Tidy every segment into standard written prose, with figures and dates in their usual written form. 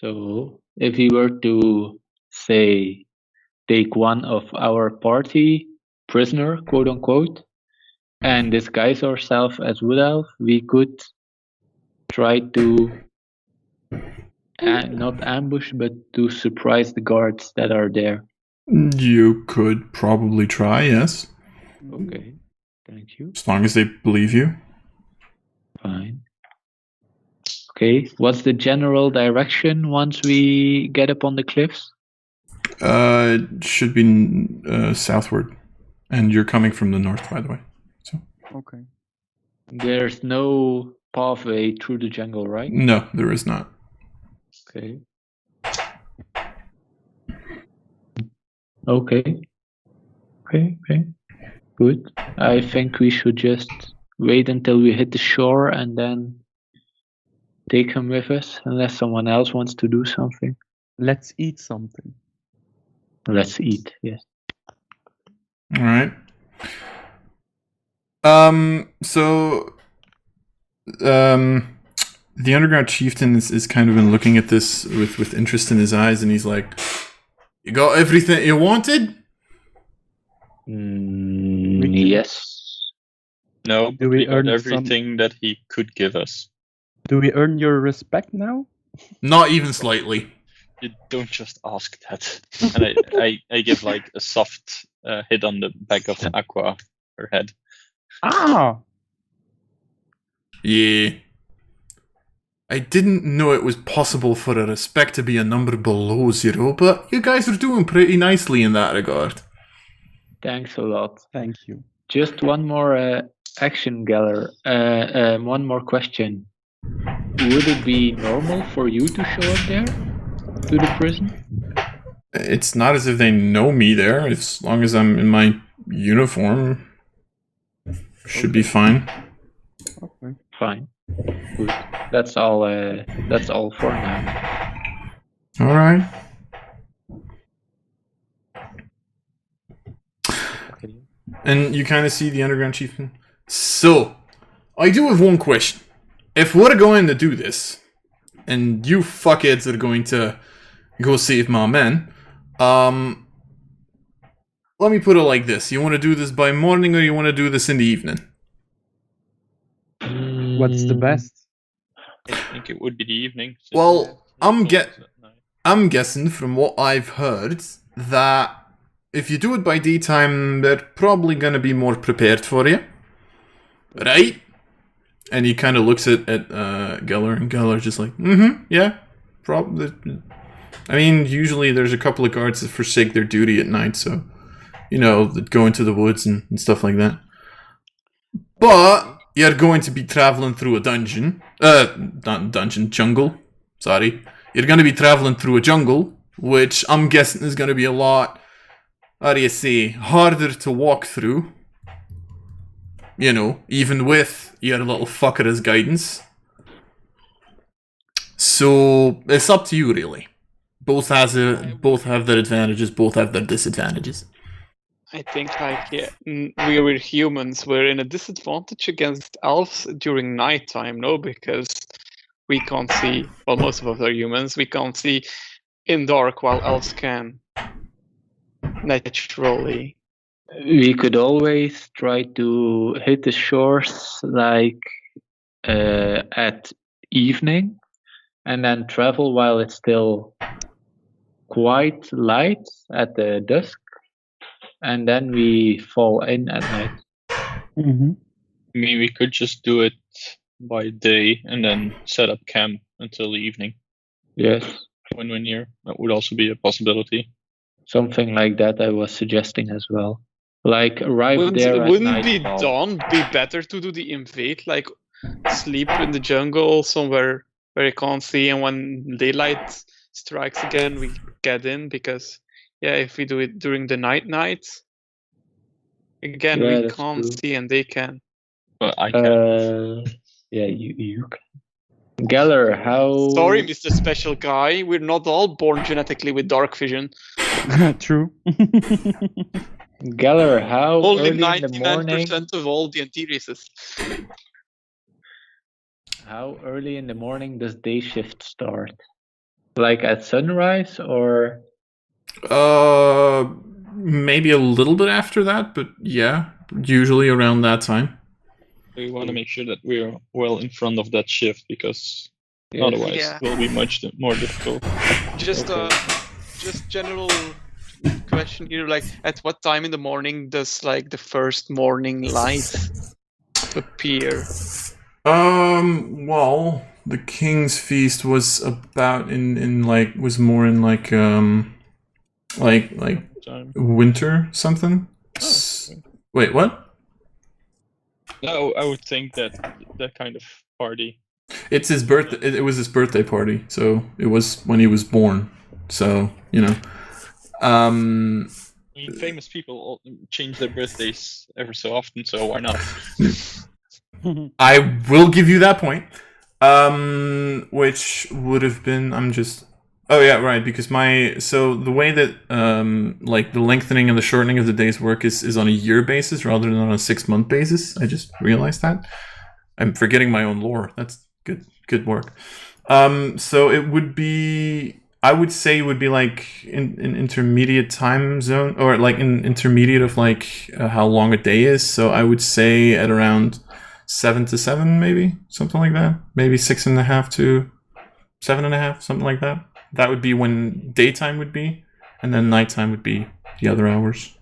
So, if we were to, say, take one of our party prisoner, quote unquote, and disguise ourselves as Wood Elf, we could try to not ambush, but to surprise the guards that are there. You could probably try, yes. Okay, thank you. As long as they believe you. Fine. Okay, what's the general direction once we get up on the cliffs? It should be southward. And you're coming from the north, by the way. So. Okay. There's no pathway through the jungle, right? No, there is not. Okay. Okay. Good. I think we should just wait until we hit the shore and then take him with us, unless someone else wants to do something. Let's eat something. Let's eat, yes. All right. The Underground Chieftain is kind of been looking at this with interest in his eyes, and he's like, "You got everything you wanted?" Yes. No, Do we earn everything that he could give us. Do we earn your respect now? Not even slightly. You don't just ask that. And I give like a soft hit on the back of Aqua, her head. Ah! Yeah. I didn't know it was possible for a respect to be a number below 0, but you guys are doing pretty nicely in that regard. Thanks a lot. Thank you. Just one more action, Geller. One more question. Would it be normal for you to show up there? To the prison? It's not as if they know me there. As long as I'm in my uniform, should be fine. Okay. Fine. Good. That's all for now. All right. Okay. And you kind of see the Underground Chieftain. So, I do have one question. If we're going to do this, and you fuckheads are going to go save my men, let me put it like this. You want to do this by morning, or you want to do this in the evening? What's the best? I think it would be the evening. Well, I'm guessing from what I've heard that if you do it by daytime, they're probably going to be more prepared for you. Right? And he kind of looks at Geller, and Geller's just like, yeah, probably. I mean, usually there's a couple of guards that forsake their duty at night, so, that go into the woods and stuff like that. But you're going to be traveling through a dungeon. Not dungeon, jungle. Sorry. You're going to be traveling through a jungle, which I'm guessing is going to be a lot, harder to walk through. Even with your little fucker as guidance. So, it's up to you, really. Both have their advantages, both have their disadvantages. I think, we're humans. We're in a disadvantage against elves during nighttime, no? Because we can't see, well, most of us are humans, we can't see in dark while elves can. Naturally. We could always try to hit the shores at evening, and then travel while it's still quite light at the dusk, and then we fall in at night. Mm-hmm. I mean, we could just do it by day and then set up camp until the evening. Yes. When we're near, that would also be a possibility. Something like that I was suggesting as well. Like arrive there at Wouldn't nightfall. be better to do the invade, like sleep in the jungle somewhere where you can't see, and when daylight strikes again, we get in? Because if we do it during the night, again, we can't see and they can. But I can. You can. Geller, how... Sorry, Mr. Special Guy, we're not all born genetically with dark vision. True. Geller, how Only early in the morning... 99% of all D&T races. How early in the morning does day shift start? Like at sunrise, or Maybe a little bit after that, but yeah, usually around that time. We want to make sure that we're well in front of that shift because otherwise Yeah. it will be much more difficult. Just general question here, like at what time in the morning does like the first morning light appear? Well, the King's Feast was about was more in like Time. winter something. Okay. Wait, what? No, I would think that kind of party. It's his birthday. It was his birthday party, so it was when he was born. So I mean, famous people all change their birthdays ever so often, so why not? I will give you that point. Which would have been oh yeah, right, because the way that like the lengthening and the shortening of the days work is on a year basis rather than on a 6-month basis. I just realized that. I'm forgetting my own lore. That's good work. So it would be, I would say it would be like in intermediate time zone, or like in intermediate of like how long a day is. So I would say at around 7 to 7, maybe something like that. Maybe 6.5 to 7.5, something like that. That would be when daytime would be, and then nighttime would be the other hours.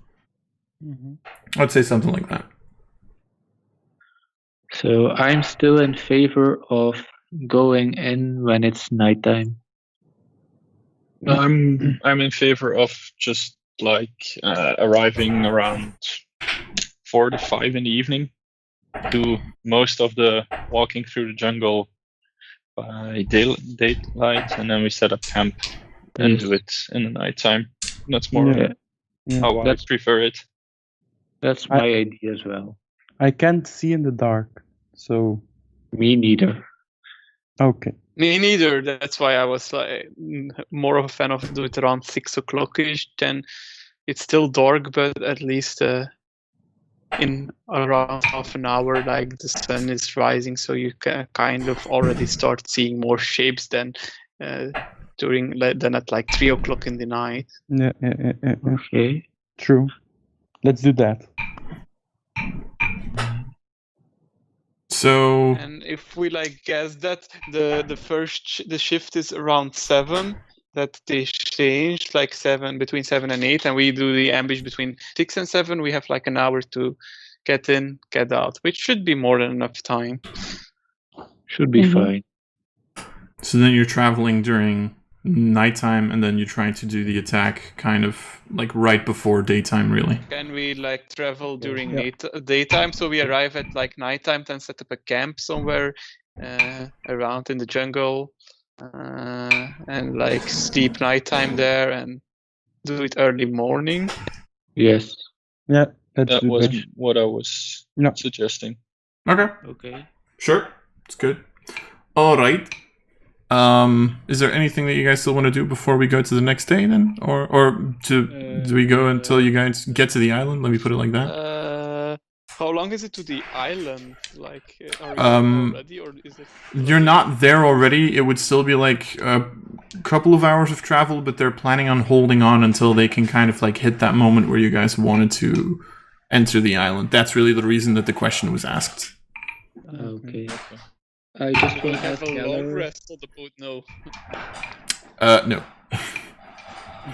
Mhm. I'd say something like that. so I'm still in favor of going in when it's nighttime. I'm in favor of just like arriving around 4 to 5 in the evening. Do most of the walking through the jungle by daylight, and then we set up camp and do it in the nighttime. That's more Yeah. how I prefer it. That's my idea as well. I can't see in the dark, so Me neither. okay. Me neither. That's why I was like more of a fan of do it around 6 o'clock-ish. Then it's still dark, but at least in around half an hour, like the sun is rising, so you can kind of already start seeing more shapes than at like 3 o'clock in the night. Yeah. Okay. True. Let's do that. So And if we like guess that the shift is around 7, that they change like 7 between 7 and 8, and we do the ambush between 6 and 7, we have like an hour to get in, get out, which should be more than enough time. Should be fine. So then you're traveling during nighttime, and then you're trying to do the attack kind of like right before daytime, really. Can we like travel during daytime? So we arrive at like nighttime, then set up a camp somewhere around in the jungle, and like sleep nighttime there, and do it early morning. Yes. Yeah. Let's That do was that. what I was Yeah. suggesting. Okay, Okay. sure, it's good. All right. Is there anything that you guys still want to do before we go to the next day, then, do we go until you guys get to the island? Let me put it like that. How long is it to the island? Like, are we there already, or is it? You're not there already. It would still be like a couple of hours of travel, but they're planning on holding on until they can kind of like hit that moment where you guys wanted to enter the island. That's really the reason that the question was asked. Okay. I just We'll want to have ask a long Geller. rest on the boat. No. No.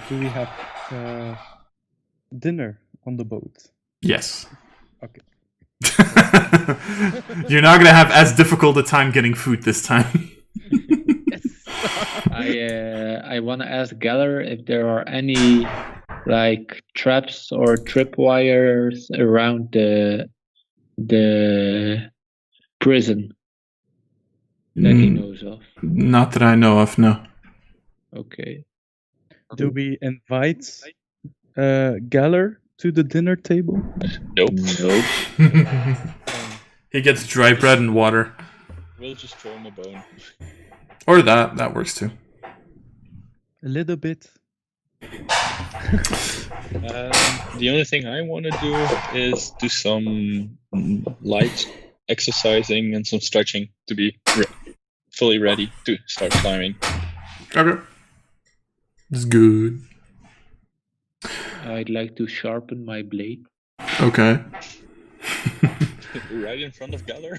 Do we have dinner on the boat? Yes. Okay. You're not gonna have as difficult a time getting food this time. I want to ask Geller if there are any like traps or tripwires around the prison that he knows of. Not that I know of, no. Okay. Do we invite Geller to the dinner table? Nope. He gets dry bread and water. We'll just throw him a bone. Or that works too. A little bit. The only thing I want to do is do some light exercising and some stretching to be fully ready to start climbing. Okay. It's good. I'd like to sharpen my blade. Okay. Right in front of Galler.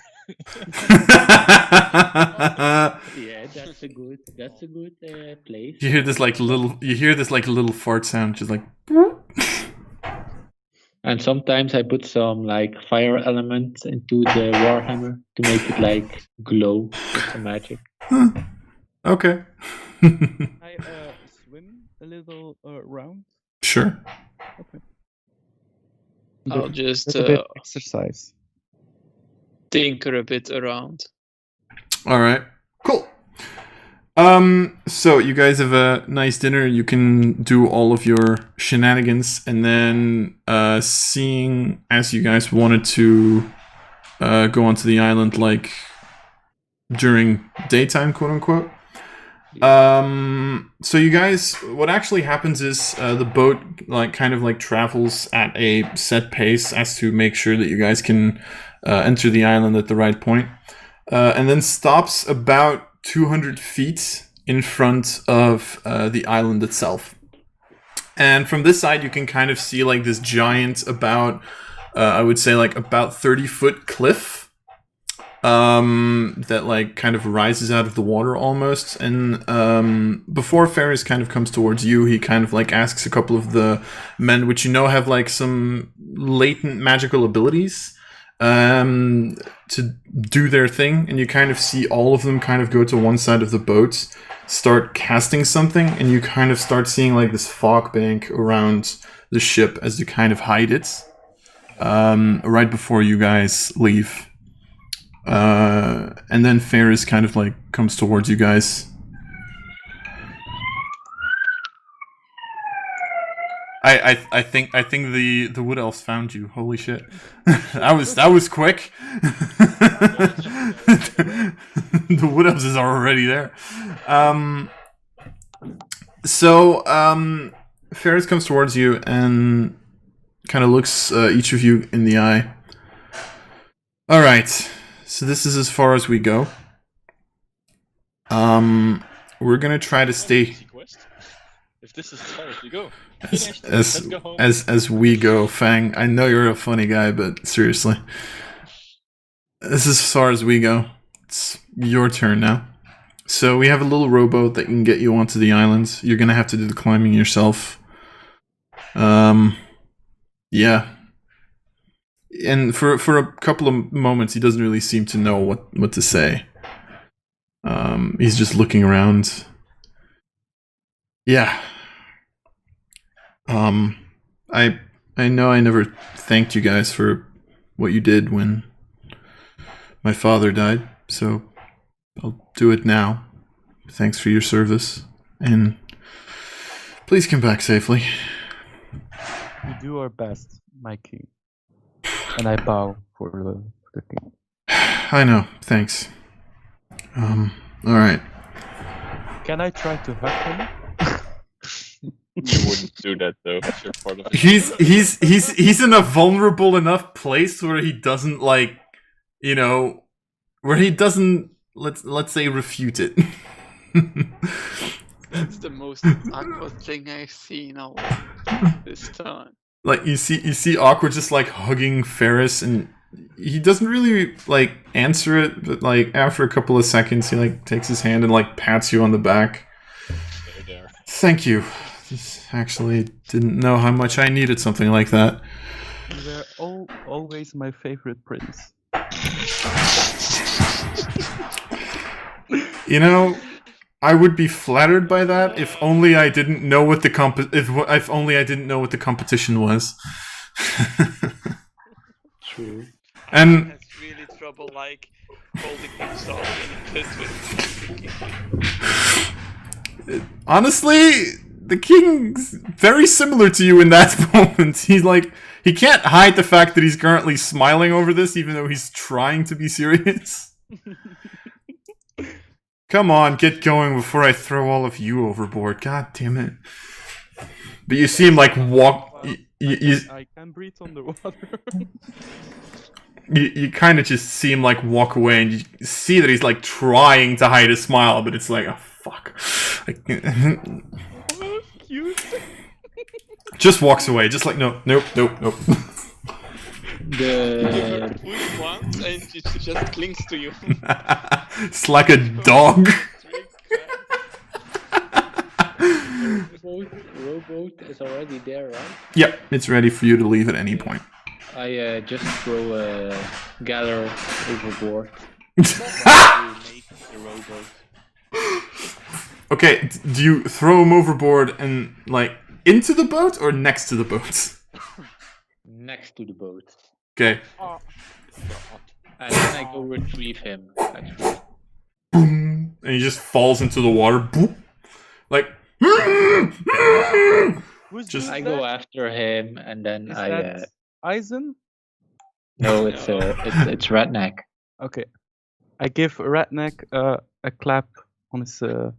Yeah, that's a good place. You hear this like little fart sound, just like. And sometimes I put some like fire elements into the warhammer to make it like glow with some magic. Okay. I swim a little round. Sure. Okay. I'll just Little bit exercise. tinker a bit around. All right. Cool. So you guys have a nice dinner. You can do all of your shenanigans, and then seeing as you guys wanted to go onto the island like during daytime, quote unquote. So you guys, what actually happens is the boat like kind of like travels at a set pace as to make sure that you guys can enter the island at the right point, and then stops about 200 feet in front of the island itself. And from this side, you can kind of see like this giant, about I would say like about 30-foot cliff that like kind of rises out of the water almost. And before Ferris kind of comes towards you, he kind of like asks a couple of the men, which you know have like some latent magical abilities, to do their thing, and you kind of see all of them kind of go to one side of the boat, start casting something, and you kind of start seeing like this fog bank around the ship as you kind of hide it right before you guys leave. And then Ferris kind of like comes towards you guys. I think the wood elves found you. Holy shit. that was quick. The wood elves is already there. So Ferris comes towards you and kind of looks each of you in the eye. All right. So this is as far as we go. We're gonna try to stay. If this is as far as we go. As we go, Fang. I know you're a funny guy, but seriously, this is as far as we go. It's your turn now. So we have a little rowboat that can get you onto the island. You're gonna have to do the climbing yourself. Yeah. And for a couple of moments, he doesn't really seem to know what to say. He's just looking around. Yeah. I know I never thanked you guys for what you did when my father died, so I'll do it now. Thanks for your service, and please come back safely. We do our best, my king. And I bow for the king. I know, thanks. Alright. Can I try to hug him? You wouldn't do that though. If you're part of it. He's in a vulnerable enough place where he doesn't like, you know, where he doesn't let's say refute it. That's the most awkward thing I've seen all this time. Like you see Awkward just like hugging Ferris, and he doesn't really like answer it, but like after a couple of seconds he like takes his hand and like pats you on the back. There. Thank you. Actually didn't know how much I needed something like that. You were always my favorite prince. You know, I would be flattered by that if only I didn't know what the if only I didn't know what the competition was. True. And Has really trouble like holding himself in a pit with. honestly, the king's very similar to you in that moment. He's like, he can't hide the fact that he's currently smiling over this, even though he's trying to be serious. Come on, get going before I throw all of you overboard. God damn it. But you see him like walk... I can breathe underwater. You kind of just see him like walk away, and you see that he's like trying to hide a smile, but it's like, oh fuck. Just walks away, just like, nope. The Push once and it just clings to you. It's like a dog. rowboat is already there, right? Yep, it's ready for you to leave at any point. I just throw a gather overboard. Okay, do you throw him overboard and, like, into the boat or next to the boat? Next to the boat. Okay. And then I go retrieve him, actually. Boom! And he just falls into the water. Boop! Like... Who's I go after him, and then Is that Izon? No, it's Redneck. Okay. I give Redneck a clap on his head.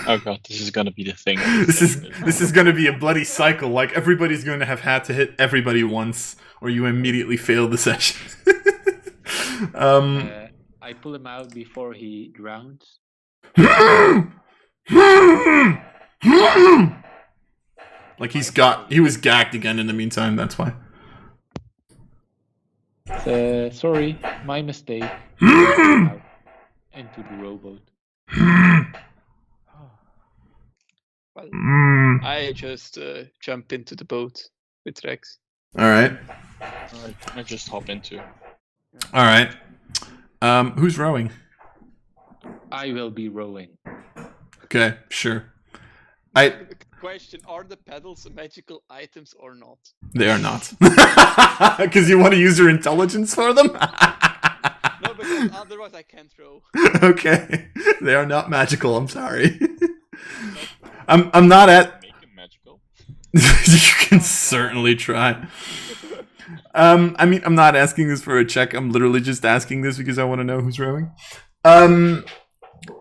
Oh god, this is gonna be the thing. This is gonna be a bloody cycle. Like, everybody's going to have had to hit everybody once, or you immediately fail the session. I pull him out before he drowns. Like, he was gagged again in the meantime, that's why. Sorry, my mistake. Out into the rowboat. Well, I just jump into the boat with Rex. Alright. I just hop into. Alright. Who's rowing? I will be rowing. Okay, sure. Question, are the pedals magical items or not? They are not. Because you want to use your intelligence for them? No, because otherwise I can't row. Okay. They are not magical, I'm sorry. I'm not at... Make them magical. You can certainly try. I mean, I'm not asking this for a check. I'm literally just asking this because I want to know who's rowing.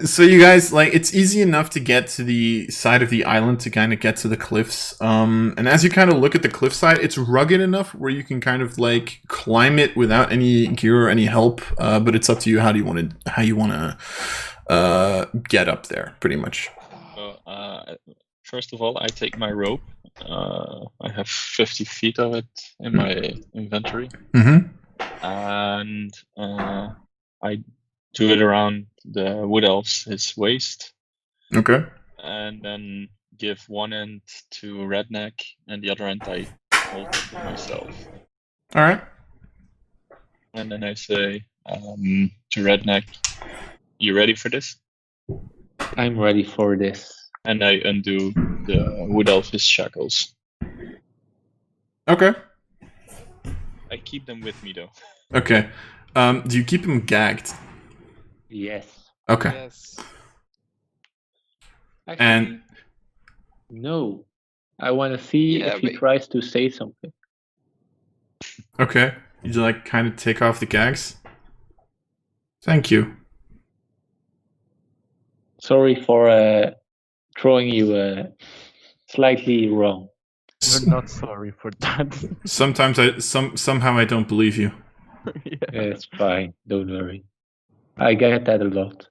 So you guys, like, it's easy enough to get to the side of the island to kind of get to the cliffs. And as you kind of look at the cliffside, it's rugged enough where you can kind of, like, climb it without any gear or any help. But it's up to you how you want to get up there, pretty much. First of all, I take my rope. I have 50 feet of it in my inventory. Mm-hmm. And I do it around the wood elf's his waist. Okay. And then give one end to Redneck and the other end I hold to myself. Alright. And then I say to Redneck, you ready for this? I'm ready for this. And I undo the wood elf's shackles. Okay. I keep them with me though. Okay. Do you keep him gagged? Yes. Okay. Yes. Actually, And no. I want to see if he tries to say something. okay. You like kind of take off the gags? Thank you. Sorry for throwing you slightly wrong. We're not sorry for that. Sometimes somehow I don't believe you. Yeah. It's fine. Don't worry. I get that a lot.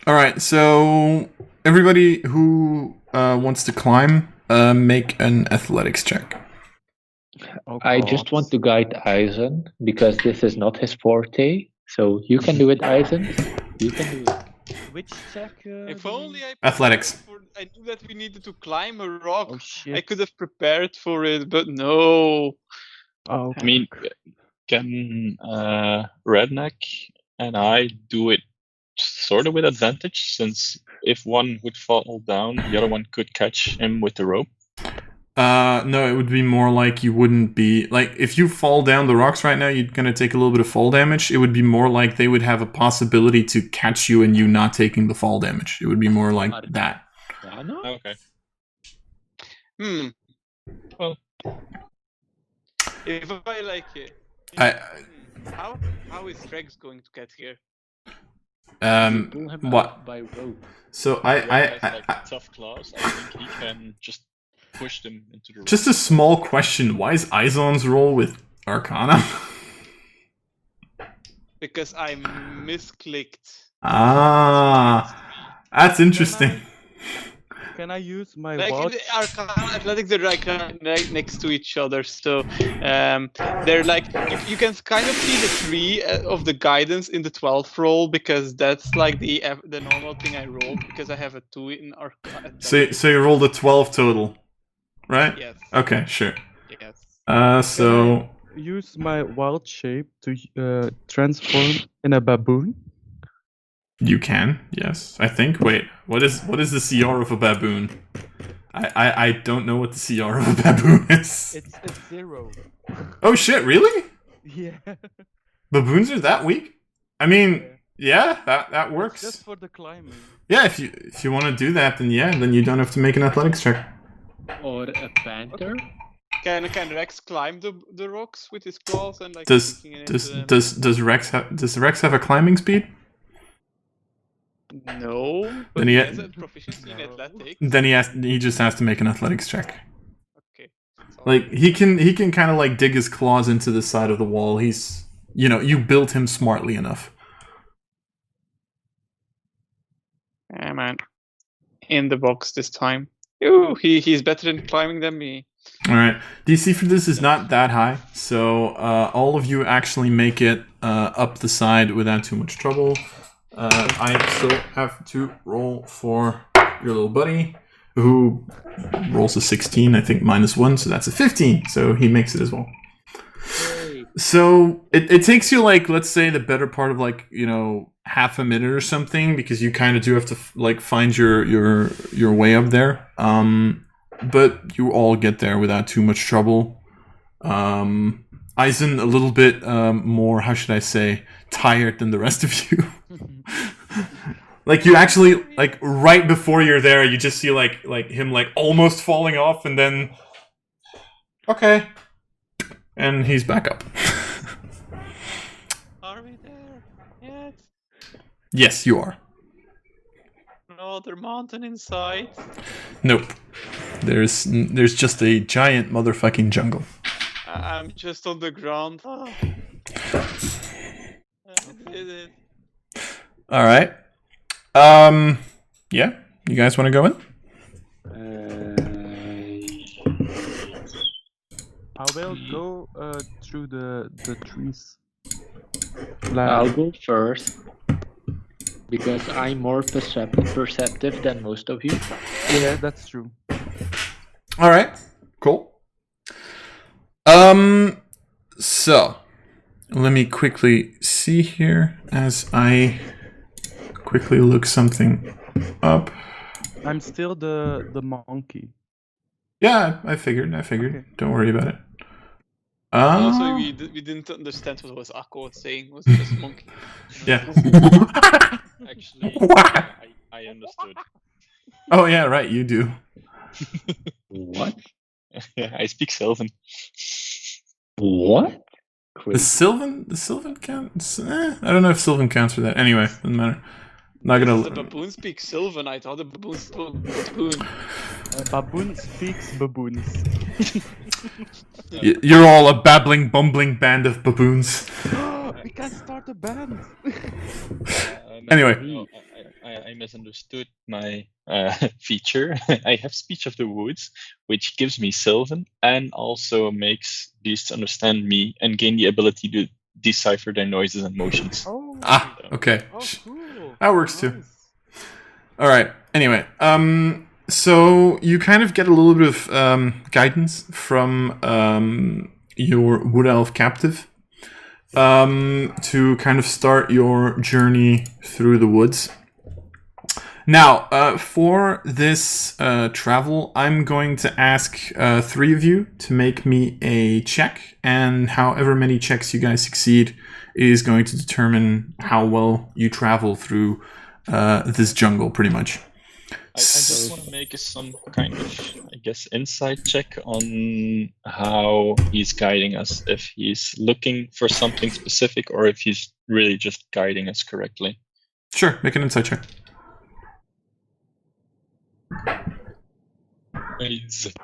All right. So everybody who wants to climb, make an athletics check. Oh, I God. just want to guide Izon because this is not his forte. So you can do it, Izon. You can do it. Which check? If only I Athletics. I knew that we needed to climb a rock. Oh shit. I could have prepared for it, but no. Oh, I mean, can Redneck and I do it sort of with advantage, since if one would fall down, the other one could catch him with the rope? No, it would be more like you wouldn't be... Like, if you fall down the rocks right now, you're going to take a little bit of fall damage. It would be more like they would have a possibility to catch you and you not taking the fall damage. It would be more like that. Okay. Well, if I like it, how is Rex going to get here? Pull him What? out by rope. So Red has, like, tough claws. I think he can just push them into the rope. Just a small question. Why is Izon's roll with Arcana? Because I misclicked. Ah, that's interesting. Can I use my Like watch? Arcana Athletics, they're like right next to each other, so they're like you can kind of see the 3 of the guidance in the 12th roll because that's like the normal thing I rolled because I have a 2 in Arcana. So you rolled a 12 total, right? Yes. Okay, sure. Yes. So Use my wild shape to transform in a baboon. you can, yes. I think. Wait, what is the CR of a baboon? I don't know what the CR of a baboon is. It's 0. Oh shit, really? Yeah. Baboons are that weak? I mean, yeah, that works. Just for the climbing. Yeah, if you want to do that, then yeah, then you don't have to make an athletics check. Or a panther? Can Rex climb the rocks with his claws and like Does sticking it into them? Rex have a climbing speed? No. Then But he he ha- has a proficiency in athletics. Then he just has to make an athletics check. Okay. That's all. Like he can kind of like dig his claws into the side of the wall. He's you built him smartly enough. Yeah, man. In the box this time. Ooh, he's better in climbing than me. All right, DC for this is not that high, so all of you actually make it up the side without too much trouble. I still have to roll for your little buddy, who rolls a 16, I think -1, so that's a 15, so he makes it as well. Hey. So it takes you like, let's say, the better part of like half a minute or something, because you kind of do have to like find your way up there. But you all get there without too much trouble. Izon a little bit more, how should I say, tired than the rest of you. Like you actually, like right before you're there, you just see like him like almost falling off, and then okay, and he's back up. Are we there yet? Yes, you are. Another mountain inside. Nope. There's just a giant motherfucking jungle. I'm just on the ground. Oh. I did it. All right. Yeah. You guys want to go in? I will go through the trees. I'll go first. Because I'm more perceptive than most of you. Yeah, that's true. All right. Cool. So let me quickly see here as I quickly look something up. I'm still the monkey. Yeah, I figured. Okay. Don't worry about it. Also, we didn't understand what was Akko saying. Was it just monkey? Yeah. Actually, What? I understood. Oh yeah, right. You do. What? I speak Sylvan. What? The Sylvan counts. I don't know if Sylvan counts for that. Anyway, doesn't matter. Not The gonna. baboon speaks Sylvan. I thought the baboon spoke baboon. Baboon speaks baboons. You're all a babbling, bumbling band of baboons. We can start a band. Anyway. No, I misunderstood my feature. I have Speech of the Woods, which gives me Sylvan and also makes beasts understand me and gain the ability to decipher their noises and motions. Oh. Okay. Oh, cool. That works too. Nice. All right. Anyway, so you kind of get a little bit of guidance from your wood elf captive to kind of start your journey through the woods. Now, for this travel, I'm going to ask 3 of you to make me a check, and however many checks you guys succeed is going to determine how well you travel through this jungle, pretty much. I just want to make some kind of, I guess, insight check on how he's guiding us. If he's looking for something specific or if he's really just guiding us correctly. Sure, make an insight check.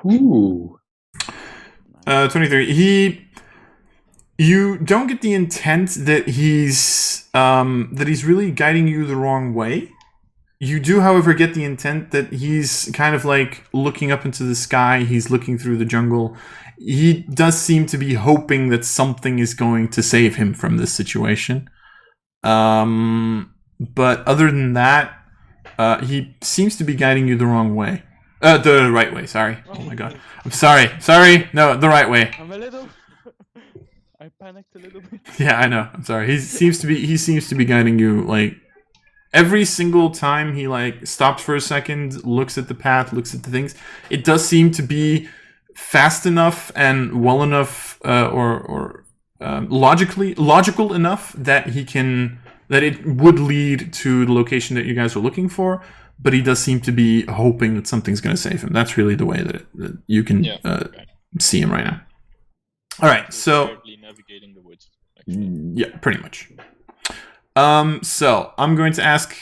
Ooh. 23. You don't get the intent that he's really guiding you the wrong way. You do, however, get the intent that he's kind of like looking up into the sky. He's looking through the jungle. He does seem to be hoping that something is going to save him from this situation. But other than that, he seems to be guiding you the wrong way. The right way, sorry. Oh my god. I'm sorry. Sorry. No, the right way. I'm a little. I panicked a little bit. Yeah, I know. I'm sorry. He seems to be guiding you like every single time he like stops for a second, looks at the path, looks at the things. It does seem to be fast enough and well enough logical enough that it would lead to the location that you guys are looking for, but he does seem to be hoping that something's going to save him. That's really the way that you can see him right now. All right, so navigating the woods. Yeah, pretty much. So I'm going to ask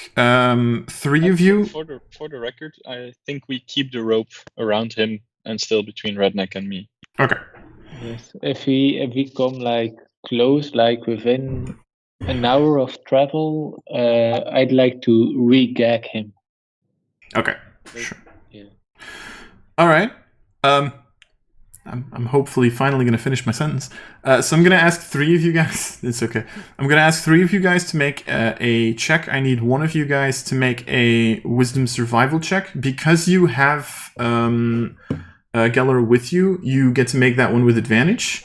three of you. For the record, I think we keep the rope around him and still between Redneck and me. Okay. Yes. If we come like close, like within an hour of travel, I'd like to re-gag him. Okay. Sure. Yeah. All right. I'm hopefully finally going to finish my sentence. So I'm going to ask three of you guys. It's okay. I'm going to ask three of you guys to make a check. I need one of you guys to make a wisdom survival check. Because you have Geller with you, you get to make that one with advantage.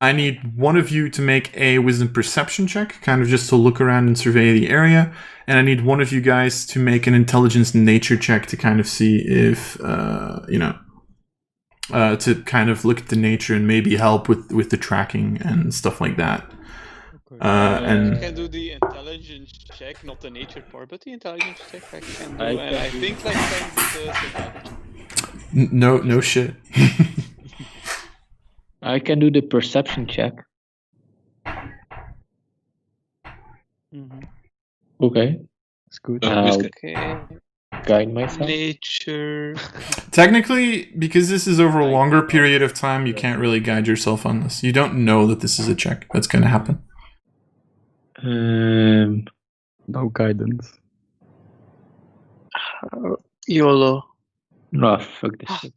I need one of you to make a wisdom perception check, kind of just to look around and survey the area. And I need one of you guys to make an intelligence nature check to kind of see if, to kind of look at the nature and maybe help with the tracking and stuff like that. I can do the intelligence check, not the nature part, but the intelligence check I can do. I think like thanks to No shit. I can do the perception check. Mm-hmm. Okay. That's good. Okay. Guide myself. Nature. Technically, because this is over a longer period of time, you can't really guide yourself on this. You don't know that this is a check that's going to happen. No guidance. YOLO. No, fuck this shit.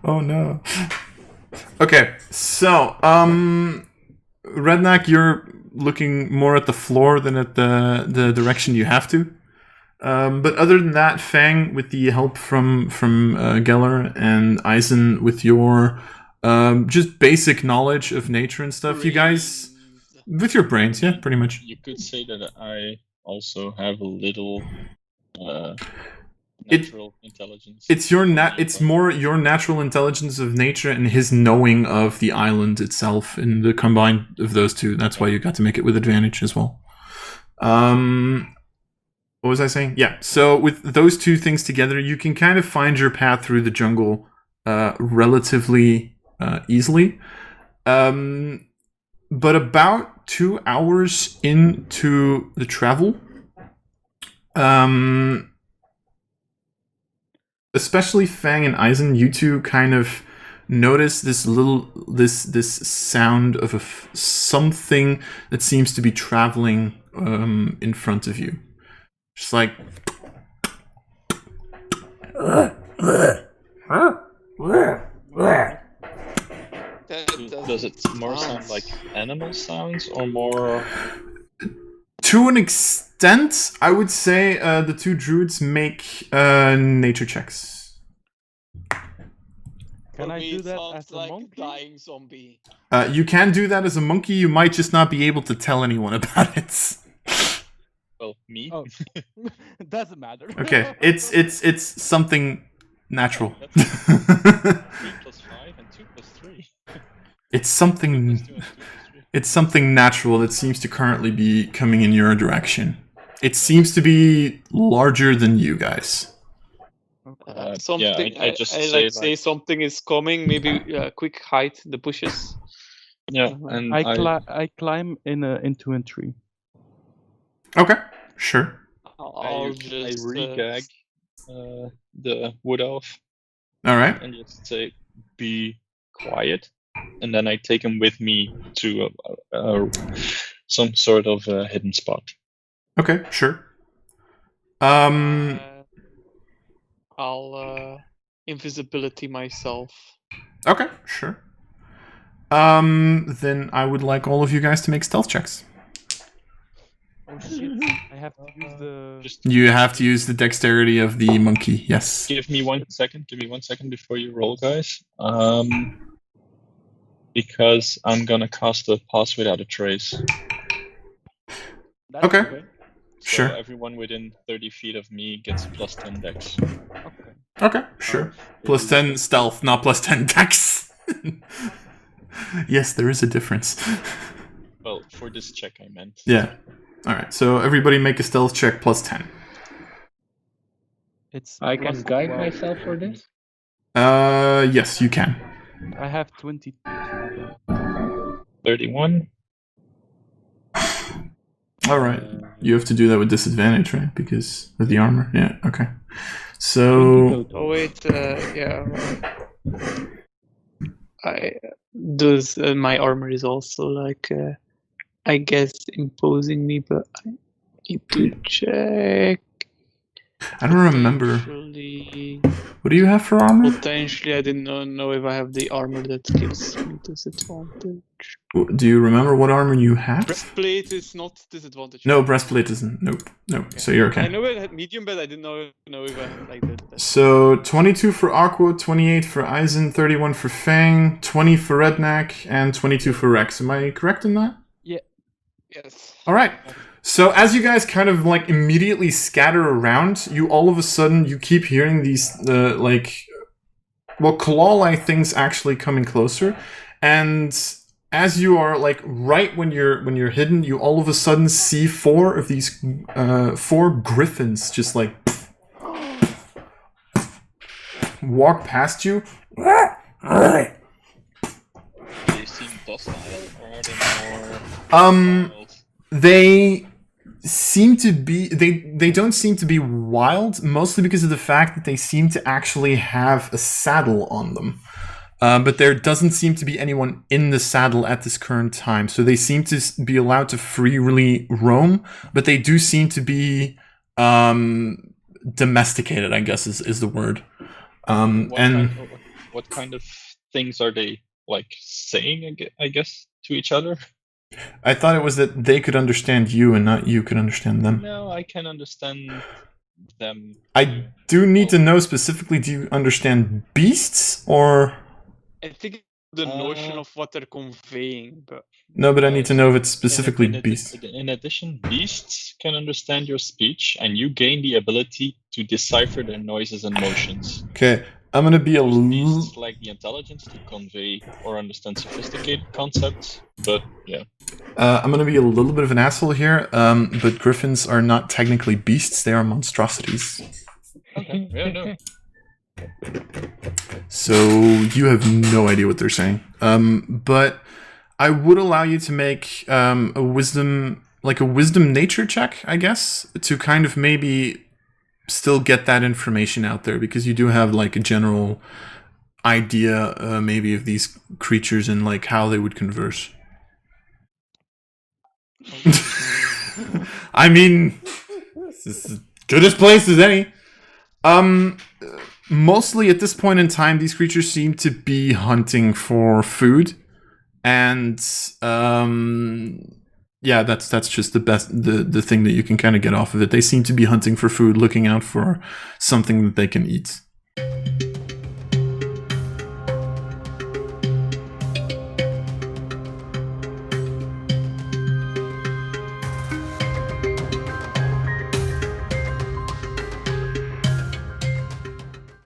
Oh no. Okay, so Redneck, you're looking more at the floor than at the direction you have to. But other than that, Fang, with the help from Geller and Izon, with your just basic knowledge of nature and stuff, you guys, with your brains, yeah, pretty much. You could say that I also have a little natural intelligence. It's it's more your natural intelligence of nature and his knowing of the island itself, and the combine of those two. That's why you got to make it with advantage as well. What was I saying? Yeah, so with those two things together, you can kind of find your path through the jungle relatively easily. But about 2 hours into the travel, especially Fang and Izon, you two kind of notice this sound of something that seems to be traveling in front of you. Just like Does it more sound like animal sounds or more? To an extent, I would say the two druids make nature checks. Can I do that as a like monkey? Dying zombie. You can do that as a monkey. You might just not be able to tell anyone about it. Well, me. Oh, it doesn't matter. Okay, it's something natural. 3 plus 5 and 2 plus 3. It's something. It's something natural that seems to currently be coming in your direction. It seems to be larger than you guys. Something. I just say something is coming. Maybe quick hide the bushes. Yeah, and I climb into a tree. Okay, sure. I'll I just re-gag the wood elf All right. and just say, "Be quiet," and then I take him with me to some sort of hidden spot. Okay, sure. I'll invisibility myself. Okay, sure. Then I would like all of you guys to make stealth checks. Oh shit! I have to use the. You have to use the dexterity of the monkey. Yes. Give me 1 second. Give me 1 second before you roll, guys. Because I'm gonna cast a pass without a trace. That's Okay. So Sure. everyone within 30 feet of me gets plus 10 dex. Okay. Okay, sure. Plus 10 stealth, not plus 10 dex. Yes, there is a difference. Well, for this check, I meant. Yeah. Alright, so everybody make a stealth check plus 10. It's. I can plus guide 12. myself for this. Yes, you can. I have 22. 31. Alright. You have to do that with disadvantage, right? Because of the armor. Yeah, okay. So... Oh wait, yeah. My armor is also like, I guess, imposing me, but I need to check. I don't remember. Potentially, What do you have for armor? I didn't know if I have the armor that gives me disadvantage. Do you remember what armor you have? Breastplate is not disadvantage. No, breastplate isn't. Nope. Nope. So you're okay. I know it had medium, but I didn't know if I had like that. So 22 for Aqua, 28 for Izon, 31 for Fang, 20 for Redneck, and 22 for Rex. Am I correct in that? Yes. All right. So as you guys kind of like immediately scatter around, you all of a sudden you keep hearing these claw-like things actually coming closer, and as you are like right when you're hidden, you all of a sudden see four of these 4 griffins just like walk past you. Do they seem docile, or are they more wild? They seem to be they don't seem to be wild, mostly because of the fact that they seem to actually have a saddle on them. But there doesn't seem to be anyone in the saddle at this current time, so they seem to be allowed to freely roam, but they do seem to be domesticated, I guess is the word. What kind of things are they like saying, I guess, to each other? I thought it was that they could understand you and not you could understand them. No, I can understand them. I do need to know specifically, do you understand beasts or... I think the notion of what they're conveying, but... No, but I need to know if it's specifically in beasts. In addition, beasts can understand your speech, and you gain the ability to decipher their noises and motions. Okay, I'm gonna be a little... Beasts lack the intelligence to convey or understand sophisticated concepts, but yeah. I'm gonna be a little bit of an asshole here, but griffins are not technically beasts, they are monstrosities. Okay, yeah, no. So you have no idea what they're saying. But I would allow you to make a wisdom nature check, I guess, to kind of maybe still get that information out there, because you do have like a general idea maybe of these creatures and like how they would converse. I mean, this is as good a place as any. Mostly at this point in time, these creatures seem to be hunting for food, and yeah, that's just the thing that you can kind of get off of it. They seem to be hunting for food, looking out for something that they can eat.